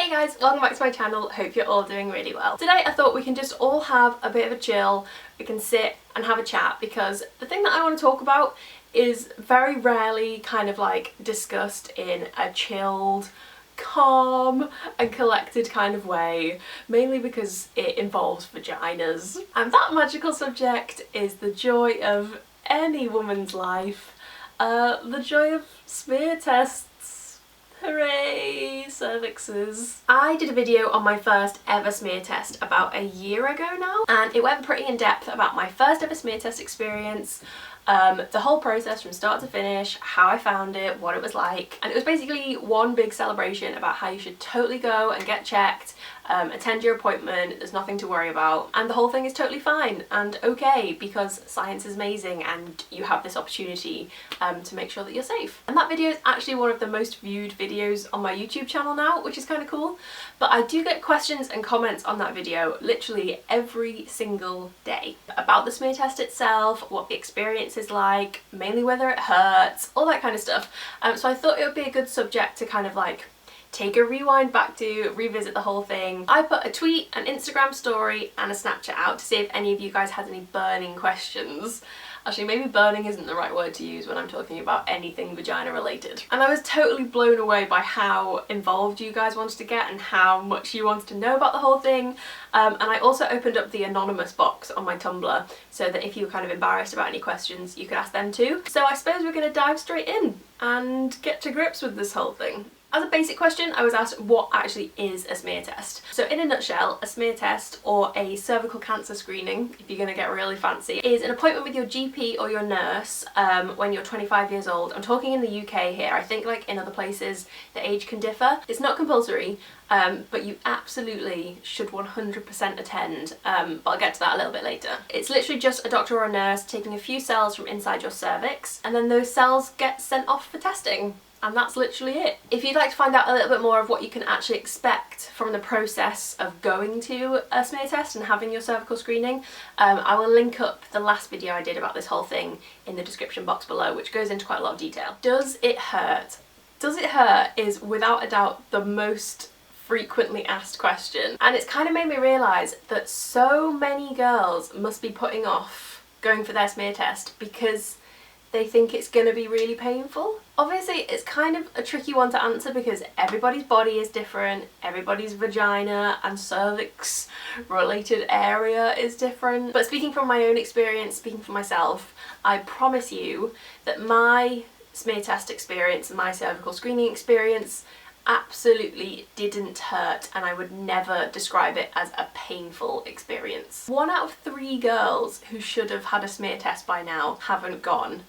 Hey guys, welcome back to my channel. Hope you're all doing really well. Today I thought we can just all have a bit of a chill. We can sit and have a chat because the thing that I want to talk about is very rarely kind of like discussed in a chilled, calm and collected kind of way, mainly because it involves vaginas. And that magical subject is the joy of any woman's life, the joy of smear tests. Hooray, cervixes. I did a video on my first ever smear test about a year ago now, and it went pretty in depth about my first ever smear test experience, the whole process from start to finish, how I found it, what it was like, and it was basically one big celebration about how you should totally go and get checked, attend your appointment, there's nothing to worry about, and the whole thing is totally fine and okay because science is amazing and you have this opportunity to make sure that you're safe. And that video is actually one of the most viewed videos on my YouTube channel now, which is kind of cool, but I do get questions and comments on that video literally every single day about the smear test itself, what the experience is like, mainly whether it hurts, all that kind of stuff. So I thought it would be a good subject to kind of like take a rewind back to, revisit the whole thing. I put a tweet, an Instagram story and a Snapchat out to see if any of you guys had any burning questions. Actually, maybe burning isn't the right word to use when I'm talking about anything vagina related. And I was totally blown away by how involved you guys wanted to get and how much you wanted to know about the whole thing. And I also opened up the anonymous box on my Tumblr so that if you were kind of embarrassed about any questions, you could ask them too. So I suppose we're going to dive straight in and get to grips with this whole thing. As a basic question, I was asked what actually is a smear test. So in a nutshell, a smear test, or a cervical cancer screening, if you're going to get really fancy, is an appointment with your GP or your nurse when you're 25 years old. I'm talking in the UK here. I think like in other places the age can differ. It's not compulsory, but you absolutely should 100% attend, but I'll get to that a little bit later. It's literally just a doctor or a nurse taking a few cells from inside your cervix, and then those cells get sent off for testing. And that's literally it. If you'd like to find out a little bit more of what you can actually expect from the process of going to a smear test and having your cervical screening, I will link up the last video I did about this whole thing in the description box below, which goes into quite a lot of detail. Does it hurt? Does it hurt is without a doubt the most frequently asked question. And it's kind of made me realise that so many girls must be putting off going for their smear test because they think it's going to be really painful. Obviously it's kind of a tricky one to answer because everybody's body is different, everybody's vagina and cervix related area is different. But speaking from my own experience, speaking for myself, I promise you that my smear test experience and my cervical screening experience absolutely didn't hurt, and I would never describe it as a painful experience. 1 out of 3 girls who should have had a smear test by now haven't gone.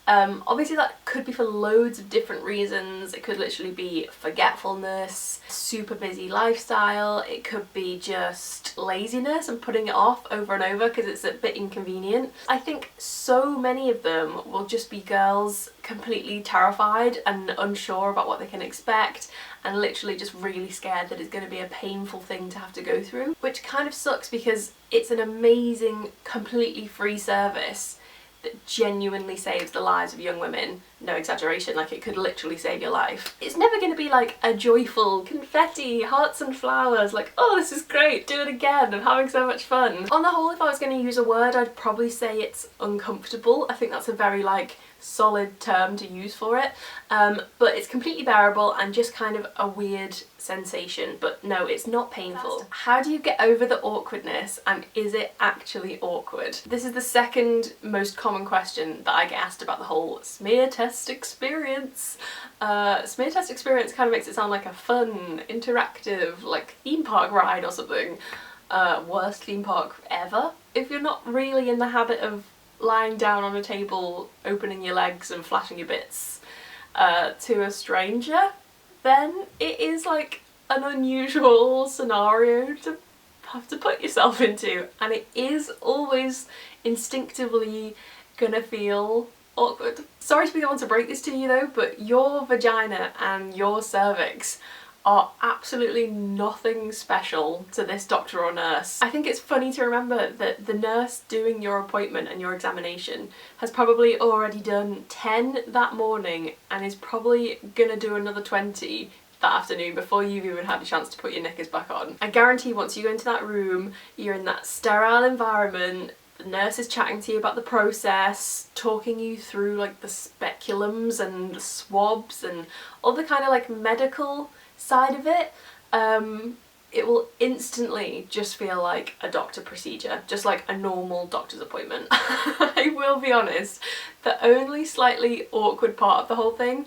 Obviously that could be for loads of different reasons. It could literally be forgetfulness, super busy lifestyle, it could be just laziness and putting it off over and over because it's a bit inconvenient. I think so many of them will just be girls completely terrified and unsure about what they can expect and literally just really scared that it's going to be a painful thing to have to go through, which kind of sucks because it's an amazing, completely free service that genuinely saves the lives of young women. No exaggeration, like it could literally save your life. It's never going to be like a joyful confetti, hearts and flowers, like oh this is great, do it again, I'm having so much fun. On the whole, if I was going to use a word, I'd probably say it's uncomfortable. I think that's a very like solid term to use for it, but it's completely bearable and just kind of a weird sensation. But no, it's not painful. How do you get over the awkwardness, and is it actually awkward? This is the second most common question that I get asked about the whole smear test experience. Smear test experience kind of makes it sound like a fun, interactive, like theme park ride or something. Worst theme park ever. If you're not really in the habit of lying down on a table, opening your legs and flashing your bits to a stranger, then it is like an unusual scenario to have to put yourself into, and it is always instinctively gonna feel awkward. Sorry to be the one to break this to you though, but your vagina and your cervix are absolutely nothing special to this doctor or nurse. I think it's funny to remember that the nurse doing your appointment and your examination has probably already done 10 that morning and is probably gonna do another 20 that afternoon before you've even had a chance to put your knickers back on. I guarantee once you go into that room, you're in that sterile environment, the nurse is chatting to you about the process, talking you through like the speculums and the swabs and all the kind of like medical side of it. It will instantly just feel like a doctor procedure, just like a normal doctor's appointment. I will be honest, the only slightly awkward part of the whole thing,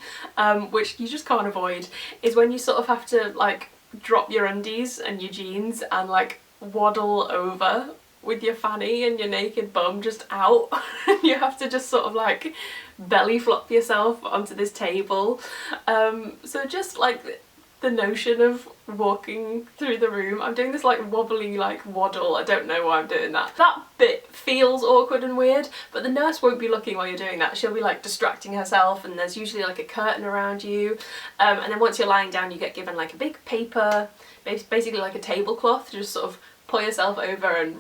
which you just can't avoid, is when you sort of have to like drop your undies and your jeans and like waddle over with your fanny and your naked bum just out. And you have to just sort of like belly flop yourself onto this table. So just like the notion of walking through the room, I'm doing this like wobbly like waddle, I don't know why I'm doing that. That bit feels awkward and weird, but the nurse won't be looking while you're doing that. She'll be like distracting herself, and there's usually like a curtain around you, and then once you're lying down you get given like a big paper, basically like a tablecloth, to just sort of pull yourself over and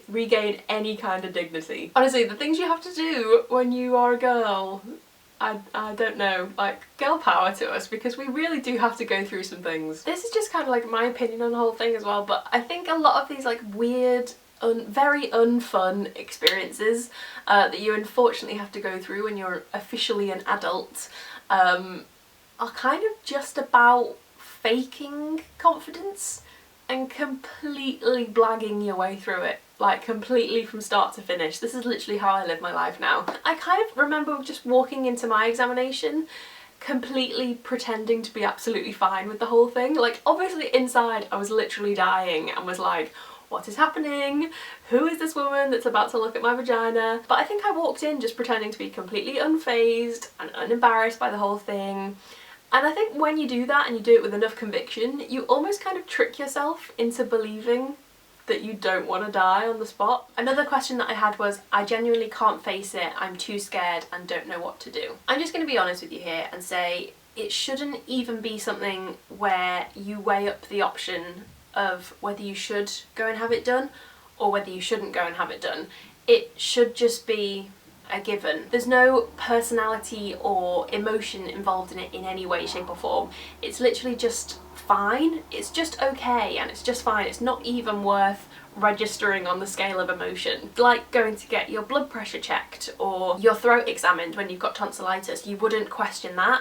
regain any kind of dignity. Honestly, the things you have to do when you are a girl, I don't know, like, girl power to us, because we really do have to go through some things. This is just kind of like my opinion on the whole thing as well, but I think a lot of these like weird, very unfun experiences that you unfortunately have to go through when you're officially an adult are kind of just about faking confidence and completely blagging your way through it, like completely from start to finish. This is literally how I live my life now. I kind of remember just walking into my examination completely pretending to be absolutely fine with the whole thing. Like obviously inside I was literally dying and was like, what is happening? Who is this woman that's about to look at my vagina? But I think I walked in just pretending to be completely unfazed and unembarrassed by the whole thing. And I think when you do that and you do it with enough conviction, you almost kind of trick yourself into believing that you don't want to die on the spot. Another question that I had was, I genuinely can't face it, I'm too scared and don't know what to do. I'm just going to be honest with you here and say it shouldn't even be something where you weigh up the option of whether you should go and have it done or whether you shouldn't go and have it done. It should just be a given. There's no personality or emotion involved in it in any way, shape or form. It's literally just fine. It's just okay and it's just fine. It's not even worth registering on the scale of emotion. Like going to get your blood pressure checked or your throat examined when you've got tonsillitis. You wouldn't question that.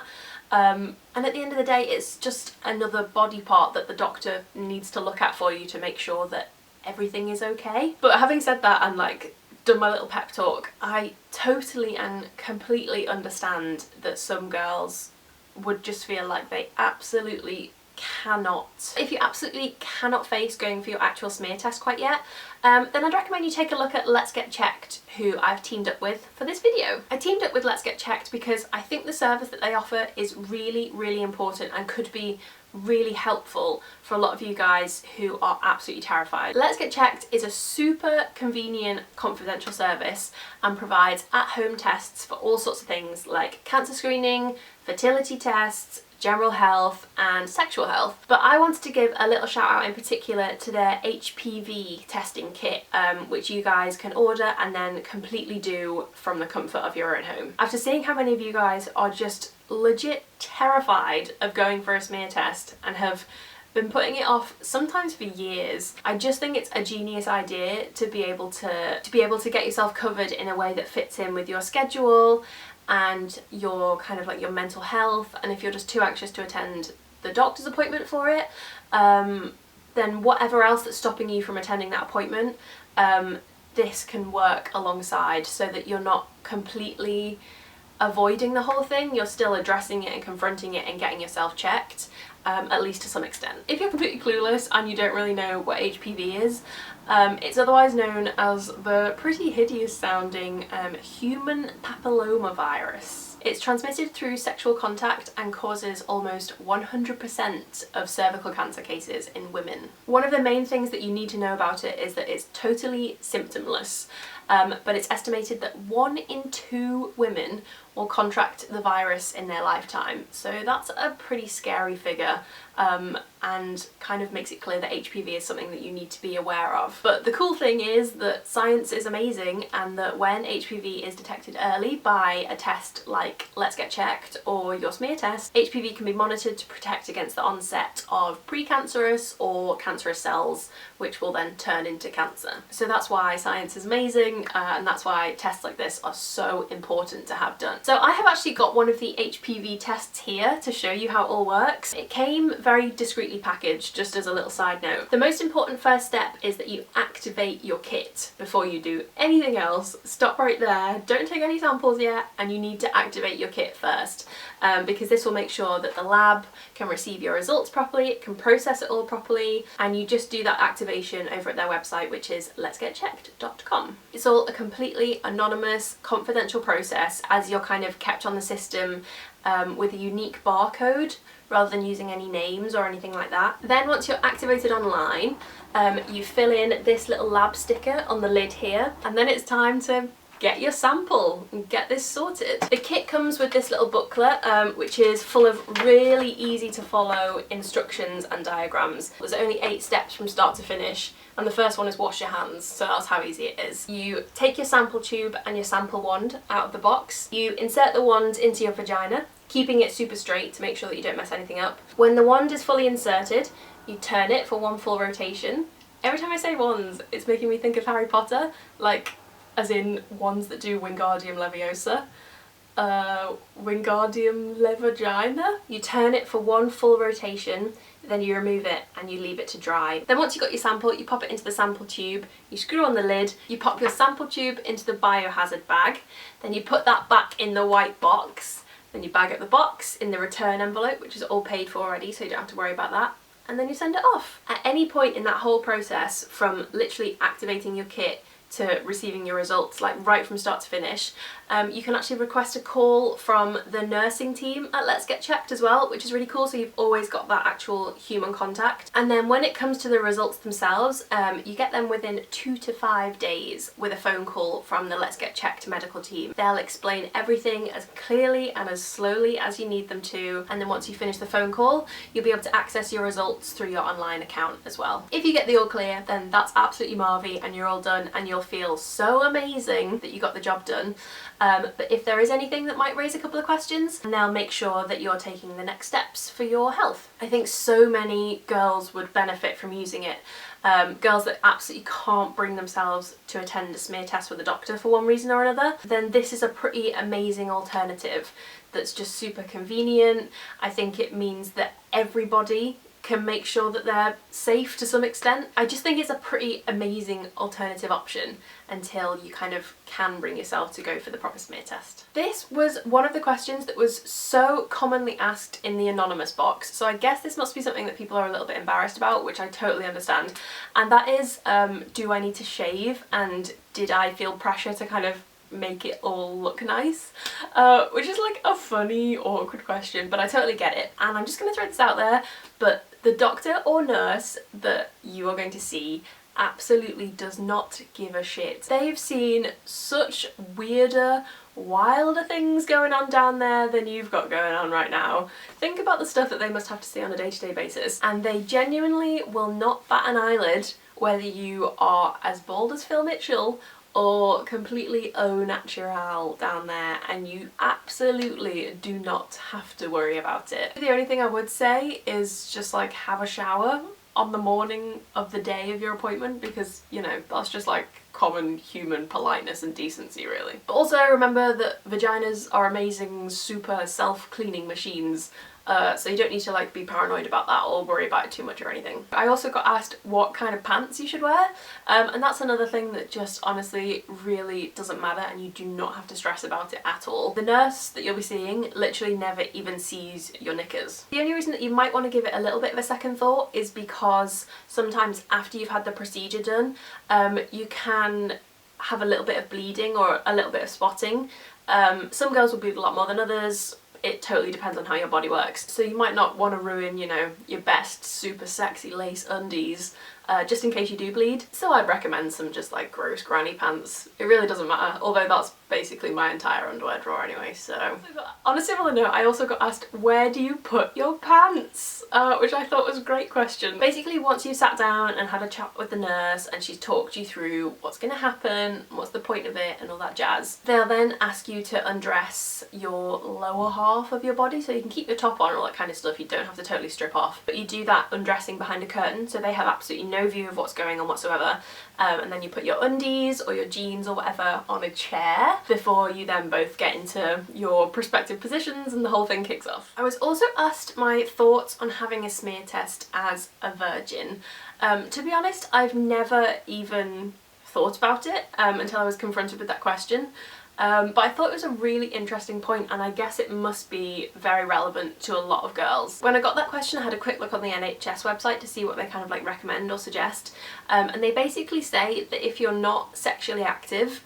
And at the end of the day, it's just another body part that the doctor needs to look at for you to make sure that everything is okay. But having said that and like done my little pep talk, I totally and completely understand that some girls would just feel like they absolutely cannot. If you absolutely cannot face going for your actual smear test quite yet, then I'd recommend you take a look at Let's Get Checked, who I've teamed up with for this video. I teamed up with Let's Get Checked because I think the service that they offer is really, really important and could be really helpful for a lot of you guys who are absolutely terrified. Let's Get Checked is a super convenient confidential service and provides at-home tests for all sorts of things like cancer screening, fertility tests, general health and sexual health. But I wanted to give a little shout out in particular to their HPV testing kit, which you guys can order and then completely do from the comfort of your own home. After seeing how many of you guys are just legit terrified of going for a smear test and have been putting it off sometimes for years, I just think it's a genius idea to be able to get yourself covered in a way that fits in with your schedule and your kind of like your mental health. And if you're just too anxious to attend the doctor's appointment for it, then whatever else that's stopping you from attending that appointment, this can work alongside so that you're not completely avoiding the whole thing. You're still addressing it and confronting it and getting yourself checked, at least to some extent. If you're completely clueless and you don't really know what HPV is, it's otherwise known as the pretty hideous sounding human papillomavirus. It's transmitted through sexual contact and causes almost 100% of cervical cancer cases in women. One of the main things that you need to know about it is that it's totally symptomless. but it's estimated that 1 in 2 women will contract the virus in their lifetime. So that's a pretty scary figure, and kind of makes it clear that HPV is something that you need to be aware of. But the cool thing is that science is amazing, and that when HPV is detected early by a test like Let's Get Checked or your smear test, HPV can be monitored to protect against the onset of precancerous or cancerous cells, which will then turn into cancer. So that's why science is amazing, and that's why tests like this are so important to have done. So I have actually got one of the HPV tests here to show you how it all works. It came very discreetly packaged, just as a little side note. The most important first step is that you activate your kit before you do anything else. Stop right there, don't take any samples yet, and you need to activate your kit first, because this will make sure that the lab can receive your results properly, it can process it all properly, and you just do that activation over at their website, which is letsgetchecked.com. It's all a completely anonymous, confidential process, as you're kind of kept on the system with a unique barcode rather than using any names or anything like that. Then once you're activated online, you fill in this little lab sticker on the lid here, and then it's time to get your sample and get this sorted. The kit comes with this little booklet, which is full of really easy to follow instructions and diagrams. There's only 8 steps from start to finish, and the first one is wash your hands, so that's how easy it is. You take your sample tube and your sample wand out of the box. You insert the wand into your vagina, keeping it super straight to make sure that you don't mess anything up. When the wand is fully inserted, you turn it for 1 full rotation. Every time I say wands, it's making me think of Harry Potter, like as in wands that do Wingardium Leviosa. Wingardium Levagina. You turn it for 1 full rotation, then you remove it and you leave it to dry. Then once you've got your sample, you pop it into the sample tube, you screw on the lid, you pop your sample tube into the biohazard bag, then you put that back in the white box, then you bag up the box in the return envelope, which is all paid for already, so you don't have to worry about that, and then you send it off. At any point in that whole process, from literally activating your kit to receiving your results, like right from start to finish, you can actually request a call from the nursing team at Let's Get Checked as well, which is really cool, so you've always got that actual human contact. And then when it comes to the results themselves, you get them within 2 to 5 days with a phone call from the Let's Get Checked medical team. They'll explain everything as clearly and as slowly as you need them to, and then once you finish the phone call, you'll be able to access your results through your online account as well. If you get the all clear, then that's absolutely marvy and you're all done, and you'll feel so amazing that you got the job done. But if there is anything that might raise a couple of questions, then they'll make sure that you're taking the next steps for your health. I think so many girls would benefit from using it. Girls that absolutely can't bring themselves to attend a smear test with a doctor for one reason or another, then this is a pretty amazing alternative that's just super convenient. I think it means that everybody can make sure that they're safe to some extent. I just think it's a pretty amazing alternative option until you kind of can bring yourself to go for the proper smear test. This was one of the questions that was so commonly asked in the anonymous box, so I guess this must be something that people are a little bit embarrassed about, which I totally understand, and that is, do I need to shave, and did I feel pressure to kind of make it all look nice, which is like a funny, awkward question, but I totally get it. And I'm just going to throw this out there, but the doctor or nurse that you are going to see absolutely does not give a shit. They've seen such weirder, wilder things going on down there than you've got going on right now. Think about the stuff that they must have to see on a day-to-day basis, and they genuinely will not bat an eyelid whether you are as bald as Phil Mitchell or completely au naturel down there, and you absolutely do not have to worry about it. The only thing I would say is just like have a shower on the morning of the day of your appointment, because, you know, that's just like common human politeness and decency really. But also remember that vaginas are amazing, super self-cleaning machines. So you don't need to like be paranoid about that or worry about it too much or anything. I also got asked what kind of pants you should wear, and that's another thing that just honestly really doesn't matter, and you do not have to stress about it at all. The nurse that you'll be seeing literally never even sees your knickers. The only reason that you might want to give it a little bit of a second thought is because sometimes after you've had the procedure done, you can have a little bit of bleeding or a little bit of spotting. Some girls will bleed a lot more than others. it totally depends on how your body works. So you might not want to ruin, you know, your best super sexy lace undies just in case you do bleed. So I'd recommend some just like gross granny pants. It really doesn't matter, although that's basically my entire underwear drawer anyway. So on a similar note, I also got asked, where do you put your pants? Which I thought was a great question. Basically, once you've sat down and had a chat with the nurse and she's talked you through what's going to happen, what's the point of it and all that jazz, they'll then ask you to undress your lower half of your body, so you can keep your top on and all that kind of stuff. You don't have to totally strip off, but you do that undressing behind a curtain, so they have absolutely no view of what's going on whatsoever. And then you put your undies or your jeans or whatever on a chair before you then both get into your respective positions and the whole thing kicks off. I was also asked my thoughts on having a smear test as a virgin. To be honest, I've never even thought about it until I was confronted with that question. But I thought it was a really interesting point, and I guess it must be very relevant to a lot of girls. When I got that question, I had a quick look on the NHS website to see what they kind of like recommend or suggest, and they basically say that if you're not sexually active,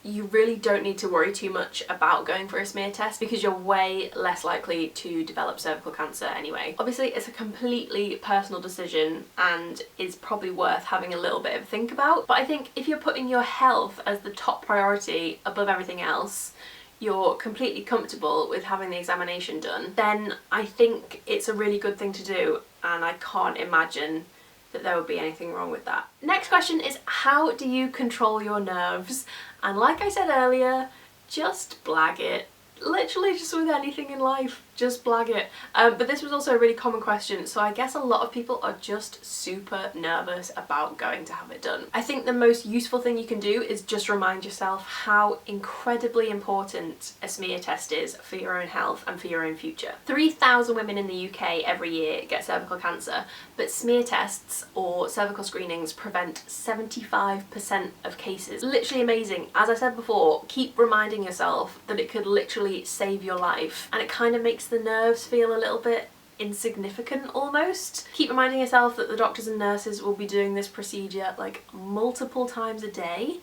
you really don't need to worry too much about going for a smear test because you're way less likely to develop cervical cancer anyway. Obviously, it's a completely personal decision and is probably worth having a little bit of a think about, but I think if you're putting your health as the top priority above everything else, you're completely comfortable with having the examination done, then I think it's a really good thing to do, and I can't imagine that there would be anything wrong with that. Next question is, how do you control your nerves? And like I said earlier, just blag it. Literally just with anything in life, just blag it. But this was also a really common question, so I guess a lot of people are just super nervous about going to have it done. I think the most useful thing you can do is just remind yourself how incredibly important a smear test is for your own health and for your own future. 3,000 women in the UK every year get cervical cancer, but smear tests or cervical screenings prevent 75% of cases. Literally amazing. As I said before, keep reminding yourself that it could literally save your life, and it kind of makes the nerves feel a little bit insignificant almost. Keep reminding yourself that the doctors and nurses will be doing this procedure like multiple times a day.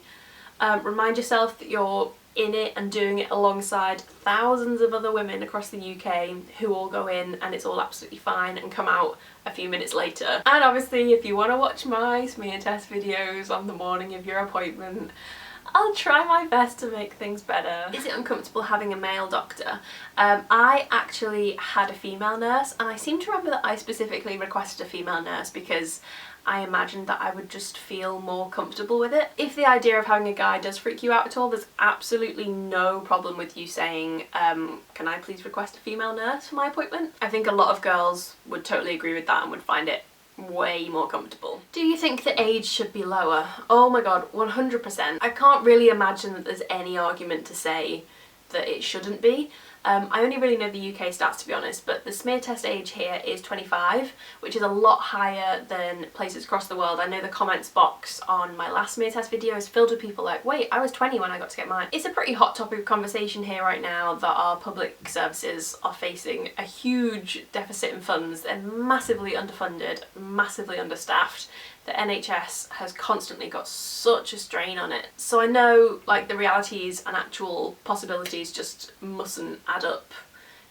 Remind yourself that you're in it and doing it alongside thousands of other women across the UK who all go in and it's all absolutely fine and come out a few minutes later. And obviously, if you want to watch my smear test videos on the morning of your appointment, I'll try my best to make things better. Is it uncomfortable having a male doctor? I actually had a female nurse, and I seem to remember that I specifically requested a female nurse because I imagined that I would just feel more comfortable with it. If the idea of having a guy does freak you out at all, there's absolutely no problem with you saying, can I please request a female nurse for my appointment? I think a lot of girls would totally agree with that and would find it way more comfortable. Do you think the age should be lower? Oh my god, 100%. I can't really imagine that there's any argument to say that it shouldn't be. I only really know the UK stats, to be honest, but the smear test age here is 25, which is a lot higher than places across the world. I know the comments box on my last smear test video is filled with people like, wait, I was 20 when I got to get mine. It's a pretty hot topic of conversation here right now that our public services are facing a huge deficit in funds. They're massively underfunded, massively understaffed. The NHS has constantly got such a strain on it. So I know like the realities and actual possibilities just mustn't add up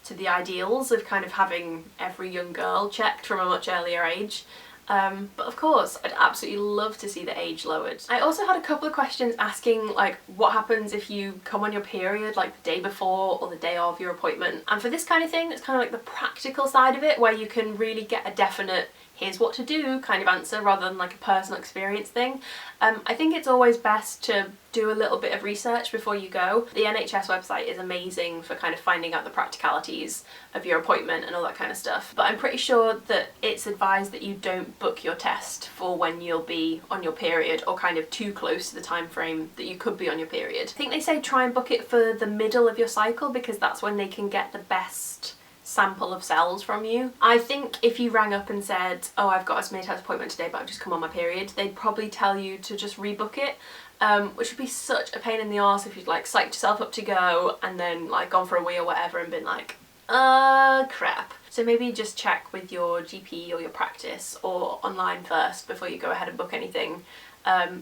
to the ideals of kind of having every young girl checked from a much earlier age. But of course, I'd absolutely love to see the age lowered. I also had a couple of questions asking like what happens if you come on your period like the day before or the day of your appointment. And for this kind of thing, it's kind of like the practical side of it where you can really get a definite here's what to do kind of answer rather than like a personal experience thing. I think it's always best to do a little bit of research before you go. The NHS website is amazing for kind of finding out the practicalities of your appointment and all that kind of stuff, but I'm pretty sure that it's advised that you don't book your test for when you'll be on your period or kind of too close to the time frame that you could be on your period. I think they say try and book it for the middle of your cycle because that's when they can get the best sample of cells from you. I think if you rang up and said, oh, I've got a smear test appointment today but I've just come on my period, they'd probably tell you to just rebook it, which would be such a pain in the arse if you'd like psyched yourself up to go and then like gone for a wee or whatever and been like, crap. So maybe just check with your GP or your practice or online first before you go ahead and book anything,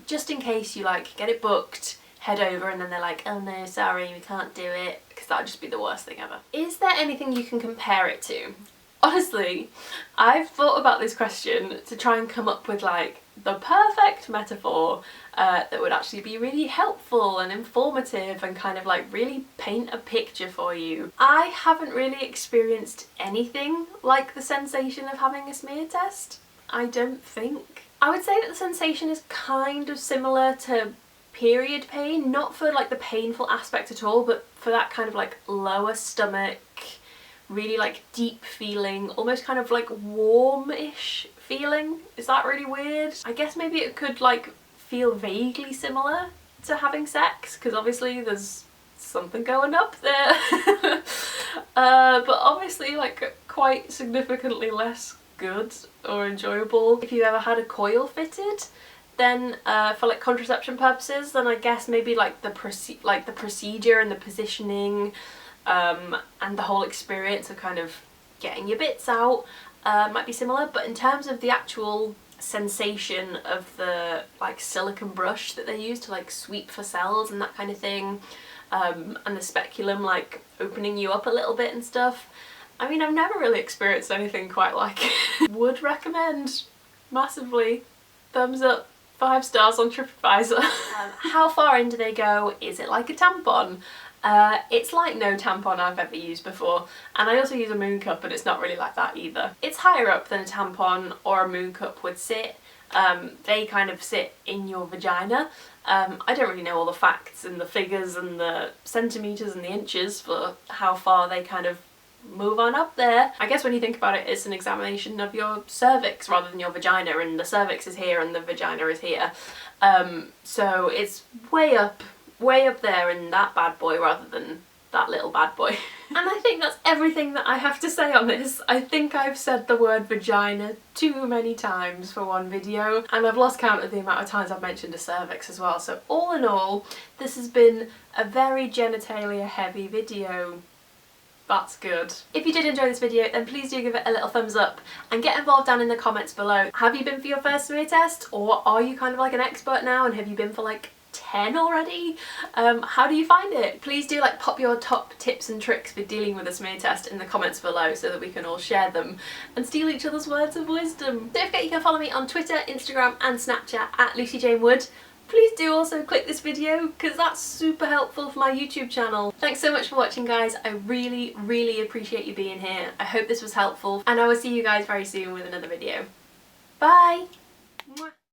just in case you like get it booked, head over and then they're like, oh no, sorry, we can't do it, because that would just be the worst thing ever. Is there anything you can compare it to? Honestly, I've thought about this question to try and come up with like the perfect metaphor that would actually be really helpful and informative and kind of like really paint a picture for you. I haven't really experienced anything like the sensation of having a smear test, I don't think. I would say that the sensation is kind of similar to period pain, not for like the painful aspect at all, but for that kind of like lower stomach, really like deep feeling, almost kind of like warm-ish feeling. Is that really weird? I guess maybe it could like feel vaguely similar to having sex, because obviously there's something going up there. But obviously like quite significantly less good or enjoyable. If you ever had a coil fitted, then for like contraception purposes, then I guess maybe like the procedure and the positioning and the whole experience of kind of getting your bits out might be similar, but in terms of the actual sensation of the like silicone brush that they use to like sweep for cells and that kind of thing, and the speculum like opening you up a little bit and stuff, I mean, I've never really experienced anything quite like it. Would recommend massively. Thumbs up, 5 stars on TripAdvisor. How far in do they go? Is it like a tampon? It's like no tampon I've ever used before, and I also use a moon cup and it's not really like that either. It's higher up than a tampon or a moon cup would sit. They kind of sit in your vagina. I don't really know all the facts and the figures and the centimetres and the inches for how far they kind of move on up there. I guess when you think about it, it's an examination of your cervix rather than your vagina, and the cervix is here and the vagina is here. So it's way up there in that bad boy rather than that little bad boy. And I think that's everything that I have to say on this. I think I've said the word vagina too many times for one video, and I've lost count of the amount of times I've mentioned a cervix as well. So all in all, this has been a very genitalia heavy video. That's good. If you did enjoy this video, then please do give it a little thumbs up and get involved down in the comments below. Have you been for your first smear test, or are you kind of like an expert now and have you been for like 10 already? How do you find it? Please do like pop your top tips and tricks for dealing with a smear test in the comments below so that we can all share them and steal each other's words of wisdom. Don't forget you can follow me on Twitter, Instagram and Snapchat at Lucy Jane Wood. Please do also click this video because that's super helpful for my YouTube channel. Thanks so much for watching, guys. I really, really appreciate you being here. I hope this was helpful, and I will see you guys very soon with another video. Bye!